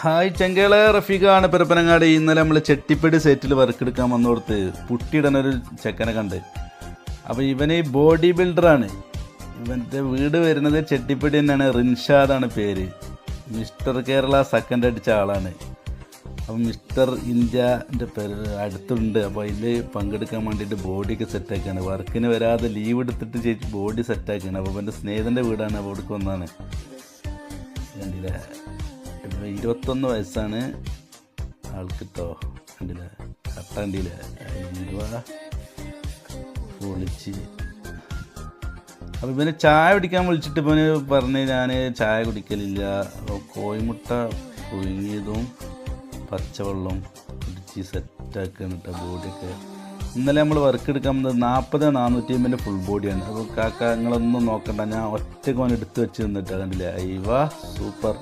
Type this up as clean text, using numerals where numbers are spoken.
Hi ചെങ്കേള റഫീഖാണ് പെരപ്പനങ്ങാടി. ഇന്നലെ നമ്മൾ ചെട്ടിപ്പടി സെറ്റിൽ work എടുക്കാൻ വന്നോടത്ത് പുട്ടിയിടനൊരു ചെക്കനെ കണ്ട്. അപ്പോൾ ഇവന് ബോഡി ബിൽഡറാണ്. ഇവൻ്റെ വീട് വരുന്നത് ചെട്ടിപ്പടി തന്നെയാണ്. റിൻഷാദാണ് പേര്. മിസ്റ്റർ കേരള സെക്കൻഡ് അടിച്ച ആളാണ്. അപ്പം മിസ്റ്റർ ഇന്ത്യൻ്റെ പേര് അടുത്തുണ്ട്. അപ്പോൾ അതിൽ പങ്കെടുക്കാൻ വേണ്ടിയിട്ട് ബോഡിയൊക്കെ സെറ്റാക്കുകയാണ്. വർക്കിന് വരാതെ ലീവ് എടുത്തിട്ട് ചേച്ചി ബോഡി സെറ്റാക്കുകയാണ്. അപ്പോൾ എൻ്റെ സ്നേഹിതൻ്റെ വീടാണ്. അപ്പോൾ അവിടേക്ക് വന്നതാണ്. കണ്ടില്ലേ, 21 വയസ്സാണ് ആൾക്ക് കേട്ടോ. കണ്ടില്ലേ, കണ്ടില്ലേ, പൊളിച്ച്. അപ്പോൾ ഇവന് ചായ കുടിക്കാൻ വിളിച്ചിട്ട് ഇവന് പറഞ്ഞ് ഞാൻ ചായ കുടിക്കലില്ല, കോഴിമുട്ട പുഴുങ്ങിയതും പച്ചവെള്ളം കുടിച്ച് സെറ്റാക്കുകയാണ് കേട്ടോ ബോഡിയൊക്കെ. ഇന്നലെ നമ്മൾ വർക്ക് എടുക്കാൻ വന്നത് 40-400 ഫുൾ ബോഡിയാണ്. അപ്പോൾ കാക്ക നിങ്ങളൊന്നും നോക്കണ്ട, ഞാൻ ഒറ്റ കോൻ എടുത്ത് വെച്ച് നിന്നിട്ടാണ്. കണ്ടില്ലേ, അയ്യവാ സൂപ്പർ.